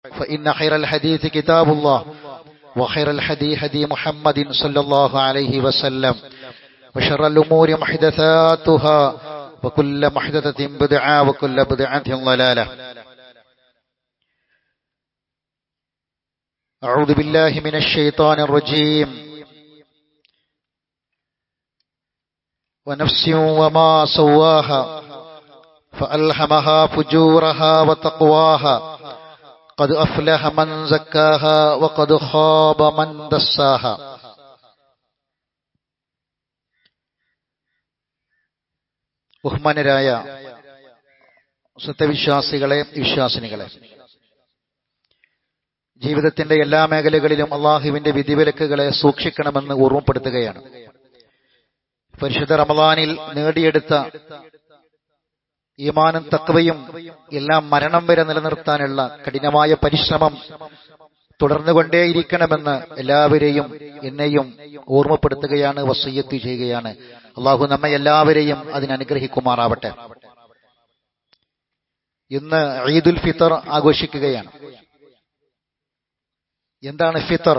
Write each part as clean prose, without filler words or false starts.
فإن خير الحديث كتاب الله وخير الهدي هدي محمد صلى الله عليه وسلم وشر الأمور محدثاتها وكل محدثة بدعة وكل بدعة ضلالة. أعوذ بالله من الشيطان الرجيم. ونفس وما سواها فألهمها فجورها وتقواها قد أفلح من زكاها وقد خاب من دساها. ബഹുമാനരായ സത്യവിശ്വാസികളെ, വിശ്വാസിനികളെ, ജീവിതത്തിന്റെ എല്ലാ മേഖലകളിലും അള്ളാഹുവിന്റെ വിധിവിലക്കുകളെ സൂക്ഷിക്കണമെന്ന് ഓർമ്മപ്പെടുത്തുകയാണ്. പരിശുദ്ധ റമളാനിൽ നേടിയെടുത്ത ഈമാനും തഖ്വയും എല്ലാം മരണം വരെ നിലനിർത്താനുള്ള കഠിനമായ പരിശ്രമം തുടർന്നുകൊണ്ടേയിരിക്കണമെന്ന് എല്ലാവരെയും എന്നെയും ഓർമ്മപ്പെടുത്തുകയാണ്, വസിയ്യത്ത് ചെയ്യുകയാണ്. അള്ളാഹു നമ്മെ എല്ലാവരെയും അതിനനുഗ്രഹിക്കുമാറാവട്ടെ. ഇന്ന് ഈദുൽ ഫിത്തർ ആഘോഷിക്കുകയാണ്. എന്താണ് ഫിത്തർ?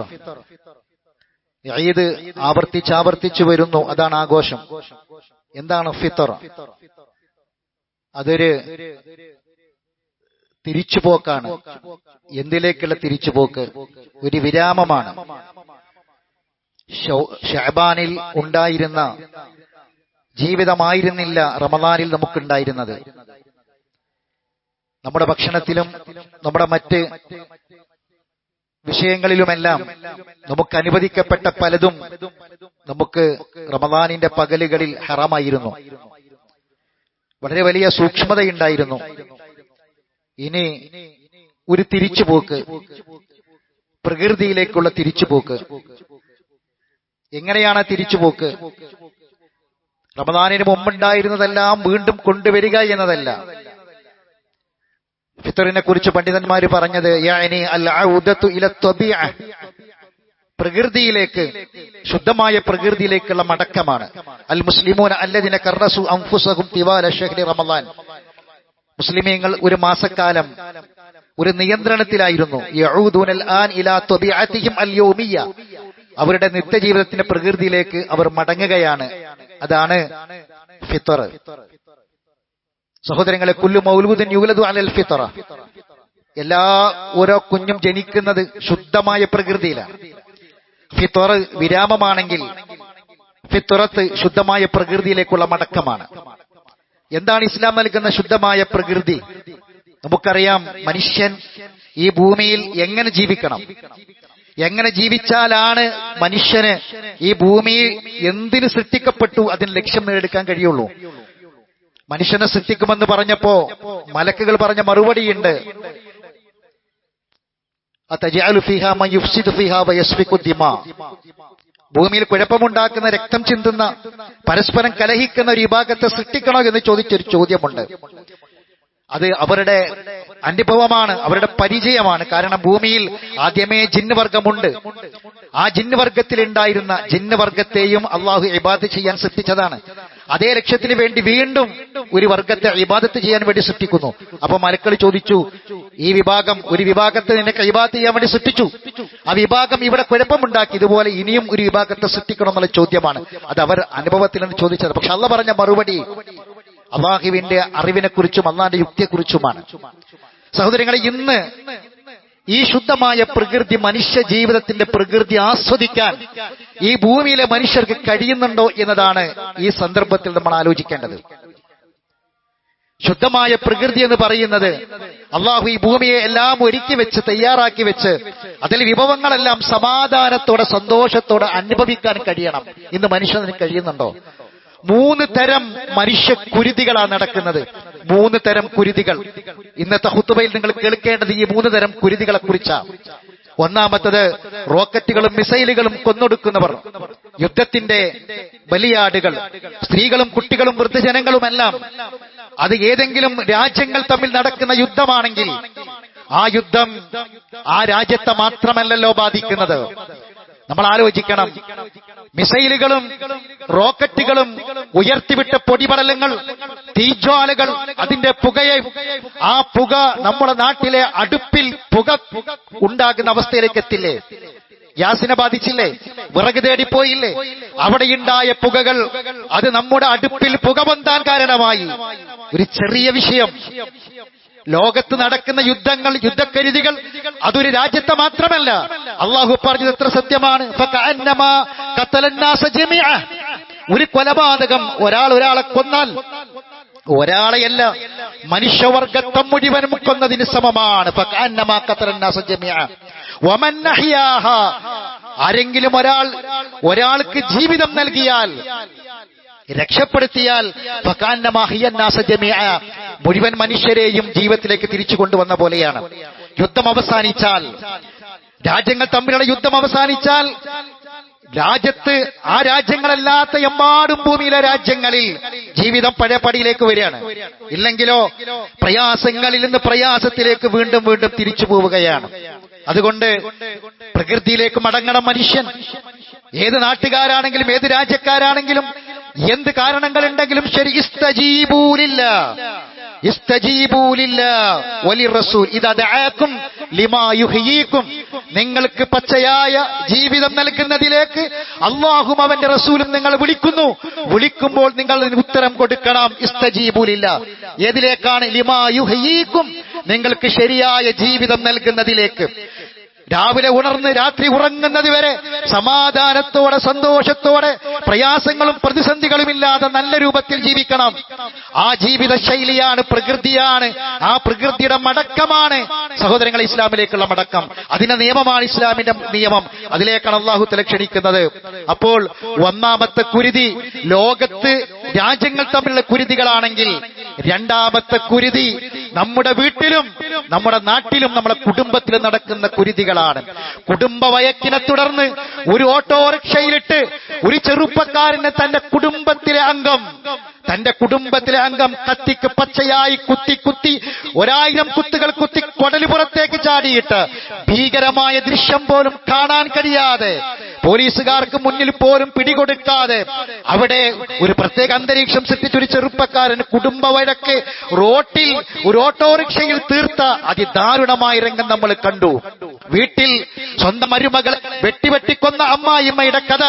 ഈദ് ആവർത്തിച്ചാവർത്തിച്ചു വരുന്നു, അതാണ് ആഘോഷം. എന്താണ് ഫിത്തർ? അതൊരു തിരിച്ചുപോക്കാണ്. എന്തിലേക്കുള്ള തിരിച്ചുപോക്ക്? ഒരു വിരാമമാണ്. ശഅബാനിൽ ഉണ്ടായിരുന്ന ജീവിതമായിരുന്നില്ല റമളാനിൽ നമുക്കുണ്ടായിരുന്നത്. നമ്മുടെ ഭക്ഷണത്തിലും നമ്മുടെ മറ്റ് വിഷയങ്ങളിലുമെല്ലാം നമുക്ക് അനുവദിക്കപ്പെട്ട പലതും നമുക്ക് റമളാനിന്റെ പകലുകളിൽ ഹറാമായിരുന്നു. വളരെ വലിയ സൂക്ഷ്മതയുണ്ടായിരുന്നു. ഇനി ഒരു തിരിച്ചുപോക്ക്, പ്രകൃതിയിലേക്കുള്ള തിരിച്ചുപോക്ക്. എങ്ങനെയാണ് തിരിച്ചുപോക്ക്? റമളാനിന് മുമ്പുണ്ടായിരുന്നതെല്ലാം വീണ്ടും കൊണ്ടുവരിക എന്നതല്ല. ഫിത്തറിനെ കുറിച്ച് പണ്ഡിതന്മാര് പറഞ്ഞത് യഅനി അൽ ഔദതു ഇല ത്വബീഅ, പ്രകൃതിയിലേക്ക്, ശുദ്ധമായ പ്രകൃതിയിലേക്കുള്ള മടക്കമാണ്. അൽ മുസ്ലിമൂന അല്ലദീന കറസു അൻഫുസഹും തിവാല ശഹ്രി റമളാൻ. മുസ്ലിമീങ്ങൾ ഒരു മാസക്കാലം ഒരു നിയന്ത്രണത്തിലായിരുന്നു. യഊദൂനൽ ആൻ ഇലാ ത്വബീഅതിഹിം അൽ യൗമിയ്യ, അവരുടെ നിത്യജീവിതത്തിന്റെ പ്രകൃതിയിലേക്ക് അവർ മടങ്ങുകയാണ്. അതാണ് ഫിത്തർ. സഹോദരങ്ങളെ, കുല്ലു മൗലൂദിൻ യൂലദു അലൽ ഫിത്ര, എല്ലാ ഓരോ കുഞ്ഞും ജനിക്കുന്നത് ശുദ്ധമായ പ്രകൃതിയിലാണ്. ഫിത്തർ വിരാമമാണെങ്കിൽ ഫിത്രത്ത് ശുദ്ധമായ പ്രകൃതിയിലേക്കുള്ള മടക്കമാണ്. എന്താണ് ഇസ്ലാം നൽകുന്ന ശുദ്ധമായ പ്രകൃതി? നമുക്കറിയാം, മനുഷ്യൻ ഈ ഭൂമിയിൽ എങ്ങനെ ജീവിക്കണം, എങ്ങനെ ജീവിച്ചാലാണ് മനുഷ്യന് ഈ ഭൂമിയിൽ എന്തിന് സൃഷ്ടിക്കപ്പെട്ടു അതിന് ലക്ഷ്യം നേടിയെടുക്കാൻ കഴിയുള്ളൂ. മനുഷ്യനെ സൃഷ്ടിക്കുമെന്ന് പറഞ്ഞപ്പോ മലക്കുകൾ പറഞ്ഞ മറുപടിയുണ്ട്, ഭൂമിയിൽ കുഴപ്പമുണ്ടാക്കുന്ന, രക്തം ചിന്തുന്ന, പരസ്പരം കലഹിക്കുന്ന ഒരു വിഭാഗത്തെ സൃഷ്ടിക്കണോ എന്ന് ചോദിച്ചൊരു ചോദ്യമുണ്ട്. അത് അവരുടെ അനുഭവമാണ്, അവരുടെ പരിചയമാണ്. കാരണം ഭൂമിയിൽ ആദ്യമേ ജിന്ന് വർഗമുണ്ട്. ആ ജിന്ന് വർഗത്തിലുണ്ടായിരുന്ന ജിന്ന് വർഗത്തെയും അള്ളാഹു ഇബാദത്ത് ചെയ്യാൻ സൃഷ്ടിച്ചതാണ്. അതേ ലക്ഷ്യത്തിന് വേണ്ടി വീണ്ടും ഒരു വർഗത്തെ ഇബാദത്ത് ചെയ്യാൻ വേണ്ടി സൃഷ്ടിക്കുന്നു. അപ്പൊ മലക്കൾ ചോദിച്ചു, ഈ വിഭാഗം, ഒരു വിഭാഗത്തെ നിനക്ക് ഇബാദത്ത് ചെയ്യാൻ വേണ്ടി സൃഷ്ടിച്ചു, ആ വിഭാഗം ഇവിടെ കുഴപ്പമുണ്ടാക്കി, ഇതുപോലെ ഇനിയും ഒരു വിഭാഗത്തെ സൃഷ്ടിക്കണം എന്നുള്ള ചോദ്യമാണ്. അത് അവർ അനുഭവത്തിൽ നിന്ന് ചോദിച്ചത്. പക്ഷെ അള്ളാഹ് പറഞ്ഞ മറുപടി അള്ളാഹുവിന്റെ അറിവിനെ കുറിച്ചും അള്ളാഹിന്റെ യുക്തിയെക്കുറിച്ചുമാണ്. സഹോദരങ്ങളെ, ഇന്ന് ഈ ശുദ്ധമായ പ്രകൃതി, മനുഷ്യ ജീവിതത്തിന്റെ പ്രകൃതി ആസ്വദിക്കാൻ ഈ ഭൂമിയിലെ മനുഷ്യർക്ക് കഴിയുന്നുണ്ടോ എന്നതാണ് ഈ സന്ദർഭത്തിൽ നമ്മൾ ആലോചിക്കേണ്ടത്. ശുദ്ധമായ പ്രകൃതി എന്ന് പറയുന്നത് അള്ളാഹു ഈ ഭൂമിയെ എല്ലാം ഒരുക്കി വെച്ച്, തയ്യാറാക്കി വെച്ച്, അതിൽ വിഭവങ്ങളെല്ലാം സമാധാനത്തോടെ, സന്തോഷത്തോടെ അനുഭവിക്കാൻ കഴിയണം. ഇന്ന് മനുഷ്യന് കഴിയുന്നുണ്ടോ? 3 തരം മനുഷ്യ കുരുതികളാണ് നടക്കുന്നത്. 3 തരം കുരുതികൾ. ഇന്നത്തെ ഖുതുബയിൽ നിങ്ങൾ കേൾക്കേണ്ടത് ഈ 3 തരം കുരുതികളെ കുറിച്ചാണ്. ഒന്നാമത്തത് റോക്കറ്റുകളും മിസൈലുകളും കൊന്നൊടുക്കുന്നവർ, യുദ്ധത്തിന്റെ ബലിയാടുകൾ, സ്ത്രീകളും കുട്ടികളും വൃദ്ധജനങ്ങളുമെല്ലാം. അത് ഏതെങ്കിലും രാജ്യങ്ങൾ തമ്മിൽ നടക്കുന്ന യുദ്ധമാണെങ്കിൽ ആ യുദ്ധം ആ രാജ്യത്തെ മാത്രമല്ലല്ലോ ബാധിക്കുന്നത്. നമ്മൾ ആലോചിക്കണം, മിസൈലുകളും റോക്കറ്റുകളും ഉയർത്തിവിട്ട പൊടിപടലങ്ങൾ, തീജ്വാലകൾ, അതിന്റെ പുകയെ, ആ പുക നമ്മുടെ നാട്ടിലെ അടുപ്പിൽ പുക ഉണ്ടാകുന്ന അവസ്ഥയിലേക്ക് എത്തില്ലേ? ഗ്യാസിനെ ബാധിച്ചില്ലേ? വിറക് തേടിപ്പോയില്ലേ? അവിടെയുണ്ടായ പുകകൾ അത് നമ്മുടെ അടുപ്പിൽ പുക പൊന്താൻ കാരണമായി. ഒരു ചെറിയ വിഷയം. ലോകത്ത് നടക്കുന്ന യുദ്ധങ്ങൾ, യുദ്ധക്കരുതികൾ അതൊരു രാജ്യത്തെ മാത്രമല്ല. അള്ളാഹു പറഞ്ഞത് എത്ര സത്യമാണ്. ഫകഅന്നമാ ഖതലന്നാസ ജമീഅ. ഒരു കൊലപാതകം ഒരാളെ കൊന്നാൽ ഒരാളെയല്ല, മനുഷ്യവർഗത്തെ മുഴുവനും കൊന്നതിന് സമമാണ്. ഫകഅന്നമാ ഖതലന്നാസ ജമീഅ വമൻ അഹ്യാഹാ. ആരെങ്കിലും ഒരാൾക്ക് ജീവിതം നൽകിയാൽ, രക്ഷപ്പെടുത്തിയാൽ, ഫകഅന്നമാ അഹ്യന്നാസ ജമീഅ, മുഴുവൻ മനുഷ്യരെയും ജീവിതത്തിലേക്ക് തിരിച്ചു കൊണ്ടുവന്ന പോലെയാണ്. യുദ്ധം അവസാനിച്ചാൽ, രാജ്യങ്ങൾ തമ്മിലുള്ള യുദ്ധം അവസാനിച്ചാൽ, രാജ്യത്ത് ആ രാജ്യങ്ങളല്ലാത്ത എമ്പാടും ഭൂമിയിലെ രാജ്യങ്ങളിൽ ജീവിതം പഴയ പടിയിലേക്ക് വരികയാണ്. ഇല്ലെങ്കിലോ പ്രയാസങ്ങളിൽ നിന്ന് പ്രയാസത്തിലേക്ക് വീണ്ടും വീണ്ടും തിരിച്ചു പോവുകയാണ്. അതുകൊണ്ട് പ്രകൃതിയിലേക്ക് മടങ്ങണം മനുഷ്യൻ. ഏത് നാട്ടുകാരാണെങ്കിലും ഏത് രാജ്യക്കാരാണെങ്കിലും എന്ത് കാരണങ്ങളുണ്ടെങ്കിലും ശരി, നിങ്ങൾക്ക് പച്ചയായ ജീവിതം നൽകുന്നതിലേക്ക് അല്ലാഹും അവന്റെ റസൂലും നിങ്ങൾ വിളിക്കുമ്പോൾ നിങ്ങൾ ഉത്തരം കൊടുക്കണം. ഇസ്തജീബൂലില്ല. ഏതിലേക്കാണ്? ലിമാ യുഹ്യീക്കും, നിങ്ങൾക്ക് ശരിയായ ജീവിതം നൽകുന്നതിലേക്ക്. രാവിലെ ഉണർന്ന് രാത്രി ഉറങ്ങുന്നത് വരെ സമാധാനത്തോടെ, സന്തോഷത്തോടെ, പ്രയാസങ്ങളും പ്രതിസന്ധികളും ഇല്ലാതെ നല്ല രൂപത്തിൽ ജീവിക്കണം. ആ ജീവിത ശൈലിയാണ്, പ്രകൃതിയാണ്. ആ പ്രകൃതിയുടെ മടക്കമാണ് സഹോദരങ്ങളെ ഇസ്ലാമിലേക്കുള്ള മടക്കം. അതിന്റെ നിയമമാണ് ഇസ്ലാമിന്റെ നിയമം. അതിലേക്കാണ് അല്ലാഹു തആല ക്ഷണിക്കുന്നത്. അപ്പോൾ ഒന്നാമത്തെ കുരുതി ലോകത്ത് രാജ്യങ്ങൾ തമ്മിലുള്ള കുരുതികളാണെങ്കിൽ, രണ്ടാമത്തെ കുരുതി നമ്മുടെ വീട്ടിലും നമ്മുടെ നാട്ടിലും നമ്മുടെ കുടുംബത്തിലും നടക്കുന്ന കുരുതികളാണ്. കുടുംബ വഴക്കിനെ തുടർന്ന് ഒരു ഓട്ടോറിക്ഷയിലിട്ട് ഒരു ചെറുപ്പക്കാരനെ തന്റെ കുടുംബത്തിലെ അംഗം കത്തിക്ക് പച്ചയായി കുത്തി 1000 കുത്തുകൾ കുത്തി കൊടലുപുറത്തേക്ക് ചാടിയിട്ട് ഭീകരമായ ദൃശ്യം പോലും കാണാൻ കഴിയാതെ, പോലീസുകാർക്ക് മുന്നിൽ പോലും പിടികൊടുക്കാതെ അവിടെ ഒരു പ്രത്യേക അന്തരീക്ഷം സൃഷ്ടിച്ചൊരു ചെറുപ്പക്കാരൻ കുടുംബ വഴക്ക് റോട്ടിൽ ഒരു ഓട്ടോറിക്ഷയിൽ തീർത്ത അതിദാരുണമായ രംഗം നമ്മൾ കണ്ടു. വീട്ടിൽ സ്വന്തം മരുമകൾ വെട്ടിക്കൊന്ന അമ്മായിമ്മയുടെ കഥ,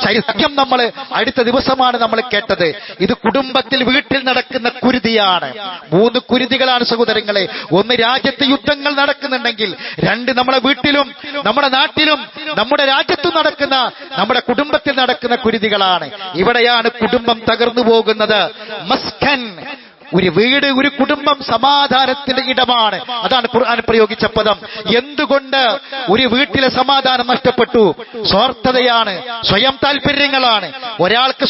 ചരിത്രം നമ്മൾ അടുത്ത ദിവസമാണ് നമ്മൾ കേട്ടത്. ഇത് കുടുംബത്തിൽ, വീട്ടിൽ നടക്കുന്ന കുരുതിയാണ്. 3 കുരുതികളാണ് സഹോദരങ്ങളെ. 1, രാജ്യത്ത് യുദ്ധങ്ങൾ നടക്കുന്നുണ്ടെങ്കിൽ, 2, നമ്മുടെ വീട്ടിലും നമ്മുടെ നാട്ടിലും നമ്മുടെ രാജ്യത്തും നടക്കുന്ന, നമ്മുടെ കുടുംബത്തിൽ നടക്കുന്ന കുരുതികളാണ്. ഇവിടെയാണ് കുടുംബം തകർന്നു പോകുന്നത്. മസ്കൻ, ഒരു വീട്, ഒരു കുടുംബം സമാധാനത്തിന്റെ ഇടമാണ്. അതാണ് ഖുർആൻ പ്രയോഗിച്ച പദം. എന്തുകൊണ്ട് ഒരു വീട്ടിലെ സമാധാനം നഷ്ടപ്പെട്ടു? സ്വാർത്ഥതയാണ്, സ്വയം താല്പര്യങ്ങളാണ്. ഒരാൾക്ക്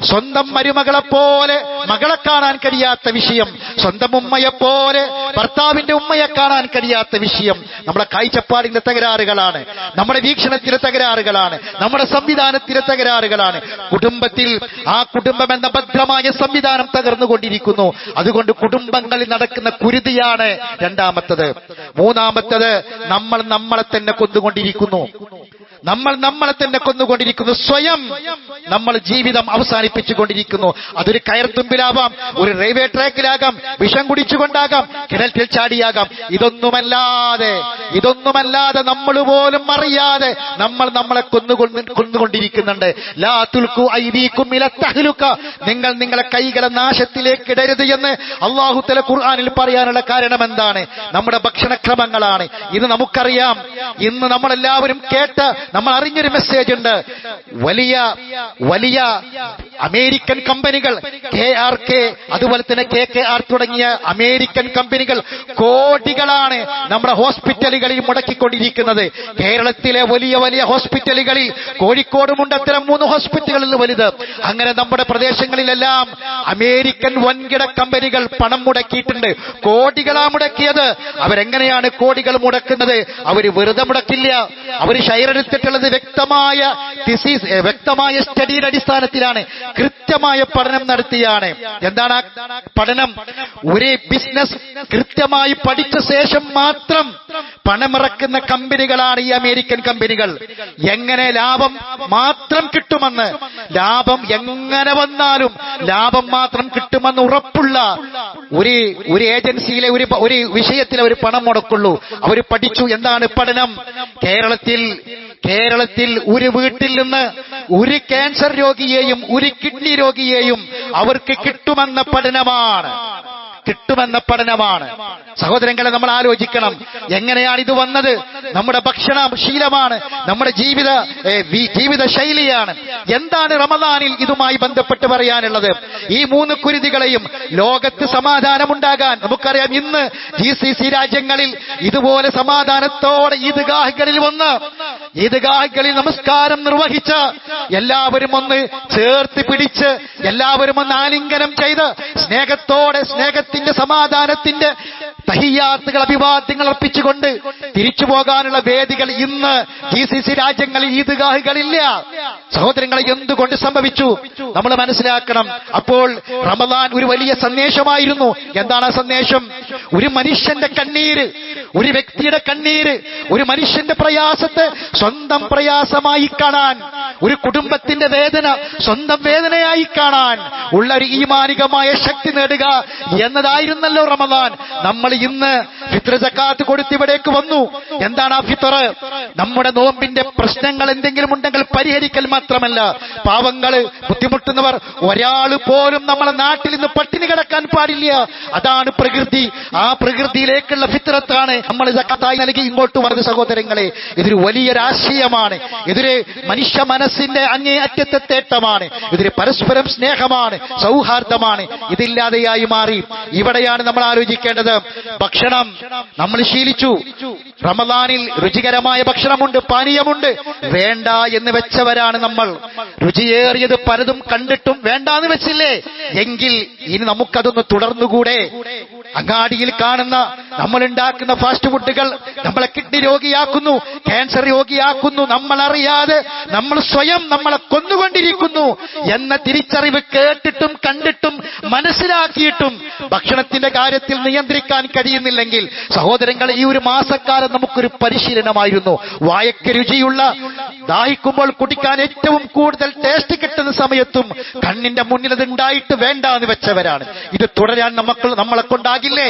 സ്വന്തം മരുമകളെ പോലെ മകളെ കാണാൻ കഴിയാത്ത വിഷയം, സ്വന്തം ഉമ്മയെപ്പോലെ ഭർത്താവിന്റെ ഉമ്മയെ കാണാൻ കഴിയാത്ത വിഷയം. നമ്മുടെ കാഴ്ചപ്പാടിന്റെ തകരാറുകളാണ്, നമ്മുടെ വീക്ഷണത്തിലെ തകരാറുകളാണ്, നമ്മുടെ സംവിധാനത്തിലെ തകരാറുകളാണ്. കുടുംബത്തിൽ ആ കുടുംബം എന്ന ഭദ്രമായ സംവിധാനം തകർന്നുകൊണ്ടിരിക്കുന്നു. അതുകൊണ്ട് കുടുംബങ്ങളിൽ നടക്കുന്ന കുരുതിയാണ് രണ്ടാമത്തത്. മൂന്നാമത്തത്, നമ്മളെ തന്നെ കൊന്നുകൊണ്ടിരിക്കുന്നു. സ്വയം നമ്മൾ ജീവിതം അവസാനിപ്പിച്ചുകൊണ്ടിരിക്കുന്നു. അതൊരു കയർത്തുമ്പിലാവാം, ഒരു റെയിൽവേ ട്രാക്കിലാകാം, വിഷം കുടിച്ചുകൊണ്ടാകാം, കിണറ്റിൽ ചാടിയാകാം. ഇതൊന്നുമല്ലാതെ നമ്മൾ പോലും അറിയാതെ നമ്മളെ കൊന്നുകൊണ്ടിരിക്കുന്നുണ്ട്. ലാ തുൽഖു ഐദീകും ഇല തഹ്ലുക, നിങ്ങൾ നിങ്ങളെ കൈകളെ നാശത്തിലേക്ക് ഇടരുത് എന്ന് അല്ലാഹു തആല ഖുർആനിൽ പറയാനുള്ള കാരണം എന്താണ്? നമ്മുടെ ഭക്ഷണക്രമങ്ങളാണ്. ഇത് നമുക്കറിയാം. ഇന്ന് നമ്മളെല്ലാവരും കേട്ട, നമ്മൾ അറിഞ്ഞൊരു മെസ്സേജ് ഉണ്ട്. വലിയ അമേരിക്കൻ കമ്പനികൾ, KRK, അതുപോലെ തന്നെ KKR തുടങ്ങിയ അമേരിക്കൻ കമ്പനികൾ കോടികളാണ് നമ്മുടെ ഹോസ്പിറ്റലുകളിൽ മുടക്കിക്കൊണ്ടിരിക്കുന്നത്. കേരളത്തിലെ വലിയ ഹോസ്പിറ്റലുകളിൽ, കോഴിക്കോടുമുണ്ട് അത്തരം 3 ഹോസ്പിറ്റലുകളിൽ വലുത്. അങ്ങനെ നമ്മുടെ പ്രദേശങ്ങളിലെല്ലാം അമേരിക്കൻ വൻകിട കമ്പനികൾ പണം മുടക്കിയിട്ടുണ്ട്. കോടികളാ മുടക്കിയത്. അവരെങ്ങനെയാണ് കോടികൾ മുടക്കുന്നത്? അവര് വെറുതെ മുടക്കില്ല. അവര് ഷെയർ എടുത്തിട്ടുള്ളത് വ്യക്തമായ സ്റ്റഡിയുടെ അടിസ്ഥാനത്തിലാണ്, കൃത്യമായ പഠനം നടത്തിയാണ്. എന്താണ് ആ പഠനം? ഒരു ബിസിനസ് കൃത്യമായി പഠിച്ച ശേഷം മാത്രം പണമിറക്കുന്ന കമ്പനികളാണ് ഈ അമേരിക്കൻ കമ്പനികൾ. എങ്ങനെ ലാഭം മാത്രം കിട്ടുമെന്ന്, ലാഭം എങ്ങനെ വന്നാലും ലാഭം മാത്രം കിട്ടുമെന്ന് ഉറപ്പുള്ള ഒരു ഏജൻസിയിലെ ഒരു വിഷയത്തിൽ അവർ പണം മുടക്കുള്ളൂ. അവർ പഠിച്ചു. എന്താണ് പഠനം? കേരളത്തിൽ ഒരു വീട്ടിൽ നിന്ന് ഒരു ക്യാൻസർ രോഗിയെയും ഒരു കിഡ്നി രോഗിയെയും അവർക്ക് കിട്ടുമെന്ന പഠനമാണ്. സഹോദരങ്ങളെ, നമ്മൾ ആലോചിക്കണം, എങ്ങനെയാണ് ഇത് വന്നത്? നമ്മുടെ ഭക്ഷണ ശീലമാണ്, നമ്മുടെ ജീവിത ശൈലിയാണ്. എന്താണ് റമദാനിൽ ഇതുമായി ബന്ധപ്പെട്ട് പറയാനുള്ളത്? ഈ 3 കുരുതികളെയും ലോകത്ത് സമാധാനമുണ്ടാകാൻ നമുക്കറിയാം. ഇന്ന് GCC രാജ്യങ്ങളിൽ ഇതുപോലെ സമാധാനത്തോടെ ഈദ്ഗാഹുകളിൽ വന്ന് ഈദ്ഗാഹുകളിൽ നമസ്കാരം നിർവഹിച്ച് എല്ലാവരും ഒന്ന് ചേർത്ത് പിടിച്ച് എല്ലാവരും ഒന്ന് ആലിംഗനം ചെയ്ത് സ്നേഹത്തിന്റെ സമാധാനത്തിന്റെ തഹിയ്യാത്തുകൾ, അഭിവാദ്യങ്ങൾ അർപ്പിച്ചുകൊണ്ട് തിരിച്ചു പോകാനുള്ള വേദികൾ ഇന്ന് GCC രാജ്യങ്ങളിൽ ഈദ്ഗാഹുകളില്ല. സഹോദരങ്ങളെ, എന്തുകൊണ്ട് സംഭവിച്ചു? നമ്മൾ മനസ്സിലാക്കണം. അപ്പോൾ റമദാൻ ഒരു വലിയ സന്ദേശമായിരുന്നു. എന്താണ് ആ സന്ദേശം? ഒരു മനുഷ്യന്റെ കണ്ണീര്, ഒരു വ്യക്തിയുടെ കണ്ണീര്, ഒരു മനുഷ്യന്റെ പ്രയാസത്തെ സ്വന്തം പ്രയാസമായി കാണാൻ, ഒരു കുടുംബത്തിന്റെ വേദന സ്വന്തം വേദനയായി കാണാൻ ഉള്ള ഒരു ഈമാനികമായ ശക്തി നേടുക എന്നതായിരുന്നല്ലോ റമദാൻ. നമ്മൾ ഇന്ന് ഫിത്ർ സക്കാത്ത് കൊടുത്തിവിടേക്ക് വന്നു. എന്താണ് ആ ഫിത്ർ? നമ്മുടെ നോമ്പിന്റെ പ്രശ്നങ്ങൾ എന്തെങ്കിലും ഉണ്ടെങ്കിൽ പരിഹരിക്കൽ മാത്രമല്ല, പാവങ്ങള്, ബുദ്ധിമുട്ടുന്നവർ ഒരാൾ പോലും നമ്മളെ നാട്ടിൽ ഇന്ന് പട്ടിണി കിടക്കാൻ പാടില്ല. അതാണ് പ്രകൃതി. ആ പ്രകൃതിയിലേക്കുള്ള ഫിത്രത്താണ് നമ്മൾ സക്കാത്തായി നൽകി ഇങ്ങോട്ട് വരുന്ന സഹോദരങ്ങളെ. ഇതൊരു വലിയൊരു ആശയമാണ്. ഇതൊരു മനുഷ്യ മനസ്സിന്റെ അങ്ങേ അറ്റത്തെ തേട്ടമാണ്. ഇതൊരു പരസ്പരം സ്നേഹമാണ്, സൗഹാർദ്ദമാണ്. ഇതില്ലാതെയായി മാറി. ഇവിടെയാണ് നമ്മൾ ആലോചിക്കേണ്ടത്. ഭക്ഷണം നമ്മൾ ശീലിച്ചു. റമദാനിൽ രുചികരമായ ഭക്ഷണമുണ്ട്, പാനീയമുണ്ട്. വേണ്ട എന്ന് വെച്ചവരാണ് നമ്മൾ. രുചിയേറിയത് പലതും കണ്ടിട്ടും വേണ്ടാന്ന് വെച്ചില്ലേ? എങ്കിൽ ഇനി നമുക്കതൊന്ന് തുടർന്നുകൂടെ? അങ്ങാടിയിൽ കാണുന്ന നമ്മൾ ഉണ്ടാക്കുന്ന ഫാസ്റ്റ് ഫുഡുകൾ നമ്മളെ കിഡ്നി രോഗിയാക്കുന്നു, ക്യാൻസർ രോഗിയാക്കുന്നു. നമ്മളറിയാതെ നമ്മൾ സ്വയം നമ്മളെ കൊന്നുകൊണ്ടിരിക്കുന്നു എന്ന തിരിച്ചറിവ് കേട്ടിട്ടും കണ്ടിട്ടും മനസ്സിലാക്കിയിട്ടും ഭക്ഷണത്തിന്റെ കാര്യത്തിൽ നിയന്ത്രിക്കാൻ കഴിയുന്നില്ലെങ്കിൽ സഹോദരങ്ങളെ, ഈ ഒരു മാസക്കാലം നമുക്കൊരു പരിശീലനമായിരുന്നു. വായക്ക് രുചിയുള്ള, ദാഹിക്കുമ്പോൾ കുടിക്കാൻ ഏറ്റവും കൂടുതൽ ടേസ്റ്റ് കിട്ടുന്ന സമയത്തും കണ്ണിന്റെ മുന്നിൽ അത് ഉണ്ടായിട്ട് വേണ്ട എന്ന് വെച്ചവരാണ്. ഇത് തുടരാൻ നമ്മളെ കൊണ്ടാകില്ലേ?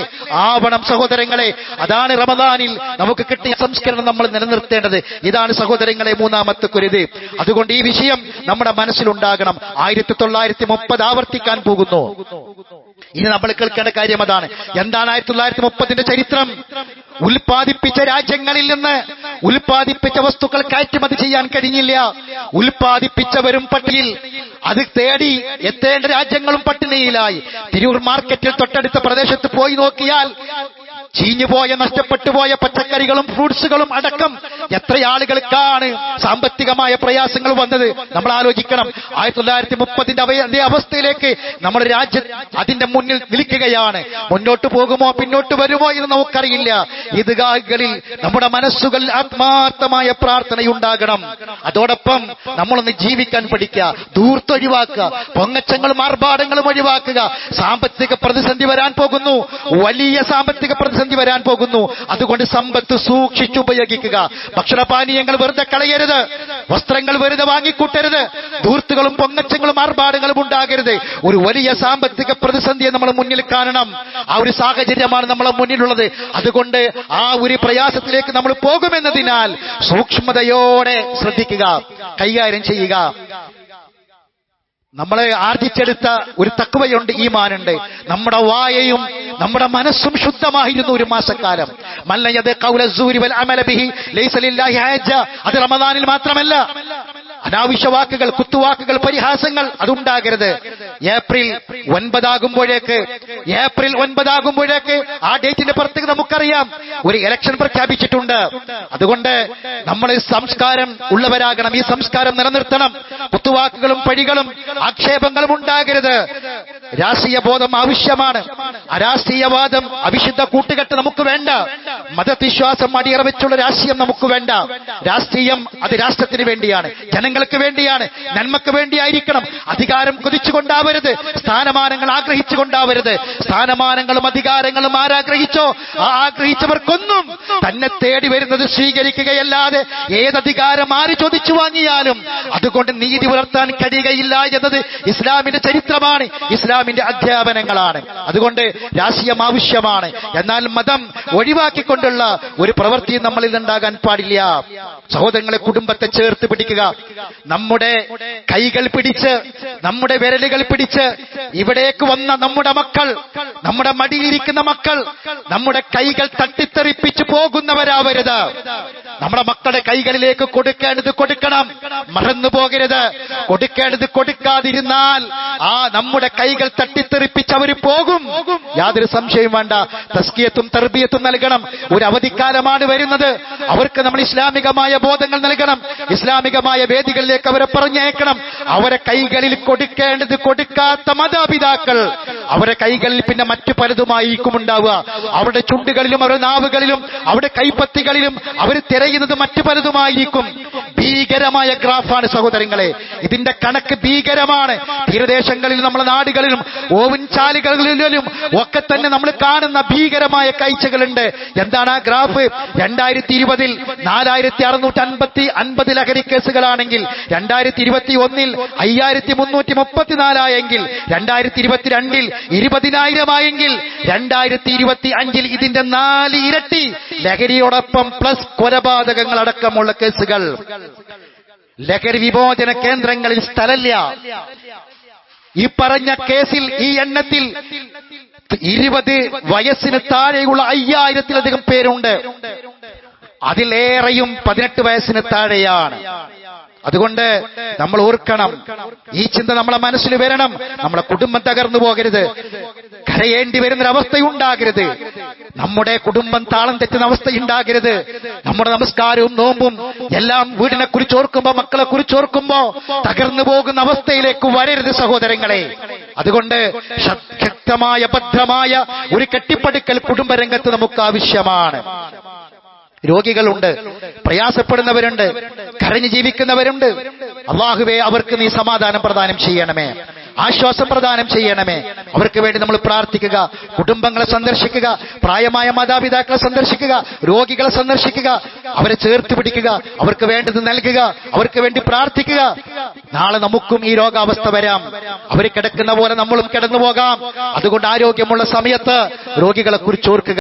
ആവണം സഹോദരങ്ങളെ. അതാണ് റമദാനിൽ നമുക്ക് കിട്ടിയ സംസ്കരണം നമ്മൾ നിലനിർത്തേണ്ടത്. ഇതാണ് സഹോദരങ്ങളെ 3ാമത്തെ കുരുത്. അതുകൊണ്ട് ഈ വിഷയം നമ്മുടെ മനസ്സിലുണ്ടാകണം. 1930 ആവർത്തിക്കാൻ പോകുന്നു. ഇനി നമ്മൾ കേൾക്കേണ്ട കാര്യം അതാണ്. എന്താണ് 1930 ചരിത്രം? ഉൽപ്പാദിപ്പിച്ച രാജ്യങ്ങളിൽ നിന്ന് ഉൽപ്പാദിപ്പിച്ച വസ്തുക്കൾ കയറ്റുമതി ചെയ്യാൻ കഴിഞ്ഞില്ല. ഉൽപ്പാദിപ്പിച്ചവരും പട്ടിണിയിൽ, അത് തേടി എത്തേണ്ട രാജ്യങ്ങളും പട്ടിണിയിലായി. തിരൂർ മാർക്കറ്റിൽ തൊട്ടടുത്ത പ്രദേശത്ത് പോയി നോക്കിയാൽ ചീഞ്ഞുപോയ, നഷ്ടപ്പെട്ടുപോയ പച്ചക്കറികളും ഫ്രൂട്ട്സുകളും അടക്കം എത്ര ആളുകൾക്കാണ് സാമ്പത്തികമായ പ്രയാസങ്ങൾ വന്നത്? നമ്മൾ ആലോചിക്കണം. 1930 അതേ അവസ്ഥയിലേക്ക് നമ്മുടെ രാജ്യം അതിന്റെ മുന്നിൽ നിൽക്കുകയാണ്. മുന്നോട്ട് പോകുമോ പിന്നോട്ട് വരുമോ എന്ന് നമുക്കറിയില്ല. ഈദ്ഗാഹുകളിൽ നമ്മുടെ മനസ്സുകൾ ആത്മാർത്ഥമായ പ്രാർത്ഥനയുണ്ടാകണം. അതോടൊപ്പം നമ്മളൊന്ന് ജീവിക്കാൻ പഠിക്കുക, ധൂർത്തൊഴിവാക്കുക, പൊങ്ങച്ചങ്ങളും ആർഭാടങ്ങളും ഒഴിവാക്കുക. സാമ്പത്തിക പ്രതിസന്ധി വരാൻ പോകുന്നു, വലിയ സാമ്പത്തിക പ്രതിസന്ധി വരാൻ പോകുന്നു. അതുകൊണ്ട് സമ്പത്ത് സൂക്ഷിച്ചുപയോഗിക്കുക. ഭക്ഷണപാനീയങ്ങൾ വെറുതെ കളയരുത്, വസ്ത്രങ്ങൾ വെറുതെ വാങ്ങിക്കൂട്ടരുത്, ധൂർത്തുകളും പൊങ്ങച്ചങ്ങളും ആർഭാടങ്ങളും ഉണ്ടാകരുത്. ഒരു വലിയ സാമ്പത്തിക പ്രതിസന്ധിയെ നമ്മൾ മുന്നിൽ കാണണം. ആ ഒരു സാഹചര്യമാണ് നമ്മളെ മുന്നിലുള്ളത്. അതുകൊണ്ട് ആ ഒരു പ്രയാസത്തിലേക്ക് നമ്മൾ പോകുമെന്നതിനാൽ സൂക്ഷ്മതയോടെ ശ്രദ്ധിക്കുക, കൈകാര്യം ചെയ്യുക. നമ്മളെ ആർജിച്ചെടുത്ത ഒരു തഖ്വയുണ്ട്, ഈമാനുണ്ട്. നമ്മുടെ വായയും നമ്മുടെ മനസ്സും ശുദ്ധമായിരുന്നു ഒരു മാസക്കാലം. മല്ലയത് ഖൗല സൂരി വൽ അമല ബിഹി ലൈസ ലില്ലാഹി ഹജ്ജ. അത് റമദാനിൽ മാത്രമല്ല. അനാവശ്യ വാക്കുകൾ, കുത്തുവാക്കുകൾ, പരിഹാസങ്ങൾ അതുണ്ടാകരുത്. ഏപ്രിൽ 9 ആകുമ്പോഴേക്ക് ആ ഡേറ്റിന്റെ പുറത്തേക്ക് നമുക്കറിയാം ഒരു ഇലക്ഷൻ പ്രഖ്യാപിച്ചിട്ടുണ്ട്. അതുകൊണ്ട് നമ്മൾ സംസ്കാരം ഉള്ളവരാകണം. ഈ സംസ്കാരം നിലനിർത്തണം. കുത്തുവാക്കുകളും പഴികളും ആക്ഷേപങ്ങളും ഉണ്ടാകരുത്. രാഷ്ട്രീയ ബോധം ആവശ്യമാണ്. അരാഷ്ട്രീയവാദം, അവിശുദ്ധ കൂട്ടുകെട്ട് നമുക്ക് വേണ്ട. മതവിശ്വാസം അടിയറ വെച്ചുള്ള രാഷ്ട്രീയം നമുക്ക് വേണ്ട. രാഷ്ട്രീയം അത് രാഷ്ട്രത്തിന് വേണ്ടിയാണ്, ജനങ്ങൾക്ക് വേണ്ടിയാണ്, നന്മക്ക് വേണ്ടിയായിരിക്കണം. അധികാരം കൊതിച്ചുകൊണ്ടാവരുത്. ഉണ്ടാവരുത്. സ്ഥാനമാനങ്ങൾ ആഗ്രഹിച്ചുകൊണ്ടാവരുത്. സ്ഥാനമാനങ്ങളും അധികാരങ്ങളും ആരാഗ്രഹിച്ചോ ആ ആഗ്രഹിച്ചവർക്കൊന്നും തന്നെ തേടി വരുന്നത് സ്വീകരിക്കുകയല്ലാതെ ഏതധികാരം ആര് ചോദിച്ചു വാങ്ങിയാലും അതുകൊണ്ട് നീതി പുലർത്താൻ കഴിയുകയില്ല എന്നത് ഇസ്ലാമിന്റെ ചരിത്രമാണ്, ഇസ്ലാമിന്റെ അധ്യാപനങ്ങളാണ്. അതുകൊണ്ട് രാഷ്ട്രീയം ആവശ്യമാണ്, എന്നാൽ മതം ഒഴിവാക്കിക്കൊണ്ടുള്ള ഒരു പ്രവൃത്തിയും നമ്മളിൽ ഉണ്ടാകാൻ പാടില്ല. സഹോദരങ്ങളെ, കുടുംബത്തെ ചേർത്ത് പിടിക്കുക. നമ്മുടെ കൈകൾ പിടിച്ച്, നമ്മുടെ വിരലുകൾ പിടിച്ച് ഇവിടേക്ക് വന്ന നമ്മുടെ മക്കൾ, നമ്മുടെ മടിയിലിരിക്കുന്ന മക്കൾ നമ്മുടെ കൈകൾ തട്ടിത്തെറിപ്പിച്ചു പോകുന്നവരാവരുത്. നമ്മുടെ മക്കളുടെ കൈകളിലേക്ക് കൊടുക്കേണ്ടത് കൊടുക്കണം, മറന്നു പോകരുത്. കൊടുക്കേണ്ടത് കൊടുക്കാതിരുന്നാൽ ആ നമ്മുടെ കൈകൾ തട്ടിത്തെറിപ്പിച്ച് അവർ പോകും, യാതൊരു സംശയവും വേണ്ട. തസ്കിയത്തും തർബിയത്തും നൽകണം. ഒരു അവധിക്കാലമാണ് വരുന്നത്, അവർക്ക് നമ്മൾ ഇസ്ലാമികമായ ബോധങ്ങൾ നൽകണം, ഇസ്ലാമികമായ വേദികളിലേക്ക് അവരെ പറഞ്ഞേക്കണം. അവരെ കൈകളിൽ കൊടുക്കേണ്ടത് കൊടുക്കാത്ത മാതാപിതാക്കൾ അവരെ കൈകളിൽ പിന്നെ മറ്റു പലതുമായിരിക്കും ഉണ്ടാവുക. അവരുടെ ചുണ്ടുകളിലും അവരുടെ നാവുകളിലും അവരുടെ കൈപ്പത്തികളിലും അവർ തിരയുന്നത് മറ്റു പലതുമായിരിക്കും. ഭീകരമായ ഗ്രാഫാണ് സഹോദരങ്ങളെ, ഇതിന്റെ കണക്ക് ഭീകരമാണ്. തീരദേശങ്ങളിലും നമ്മുടെ നാടുകളിലും ഓവൻ ചാലുകളിലും ഒക്കെ തന്നെ നമ്മൾ കാണുന്ന ഭീകരമായ കാഴ്ചകളുണ്ട്. എന്താണ് ആ ഗ്രാഫ്? 2020 4650 ലഹരി കേസുകളാണെങ്കിൽ 2021 5334 2022 20,000 ആയെങ്കിൽ 2025 ഇതിന്റെ 4 ഇരട്ടി ലഹരിയോടൊപ്പം പ്ലസ് കൊലപാതകങ്ങൾ അടക്കമുള്ള കേസുകൾ. ലഹരി വിമോചന കേന്ദ്രങ്ങളിൽ സ്ഥലമില്ല. ഈ പറഞ്ഞ കേസിൽ, ഈ എണ്ണത്തിൽ 20 വയസ്സിന് താഴെയുള്ള 5000-ലധികം പേരുണ്ട്. അതിലേറെയും 18 വയസ്സിന് താഴെയാണ്. അതുകൊണ്ട് നമ്മൾ ഓർക്കണം, ഈ ചിന്ത നമ്മളെ മനസ്സിൽ വരണം. നമ്മളെ കുടുംബം തകർന്നു പോകരുത്, കരയേണ്ടി വരുന്നൊരവസ്ഥയുണ്ടാകരുത്, നമ്മുടെ കുടുംബം താളം തെറ്റുന്ന അവസ്ഥയുണ്ടാകരുത്. നമ്മുടെ നമസ്കാരവും നോമ്പും എല്ലാം വീടിനെ കുറിച്ച് ഓർക്കുമ്പോ, മക്കളെ കുറിച്ച് ഓർക്കുമ്പോ തകർന്നു പോകുന്ന അവസ്ഥയിലേക്ക് വരരുത് സഹോദരങ്ങളെ. അതുകൊണ്ട് ശക്തമായ ഭദ്രമായ ഒരു കെട്ടിപ്പടുക്കൽ കുടുംബരംഗത്ത് നമുക്ക് ആവശ്യമാണ്. രോഗികളുണ്ട്, പ്രയാസപ്പെടുന്നവരുണ്ട്, കരഞ്ഞു ജീവിക്കുന്നവരുണ്ട്. അല്ലാഹുവേ, അവർക്ക് നീ സമാധാനം പ്രദാനം ചെയ്യണമേ, ആശ്വാസം പ്രദാനം ചെയ്യണമേ. അവർക്ക് വേണ്ടി നമ്മൾ പ്രാർത്ഥിക്കുക, കുടുംബങ്ങളെ സന്ദർശിക്കുക, പ്രായമായ മാതാപിതാക്കളെ സന്ദർശിക്കുക, രോഗികളെ സന്ദർശിക്കുക, അവരെ ചേർത്ത് പിടിക്കുക, അവർക്ക് വേണ്ടത് നൽകുക, അവർക്ക് വേണ്ടി പ്രാർത്ഥിക്കുക. നാളെ നമുക്കും ഈ രോഗാവസ്ഥ വരാം, അവർ കിടക്കുന്ന പോലെ നമ്മളും കിടന്നു പോകാം. അതുകൊണ്ട് ആരോഗ്യമുള്ള സമയത്ത് രോഗികളെ കുറിച്ച് ഓർക്കുക.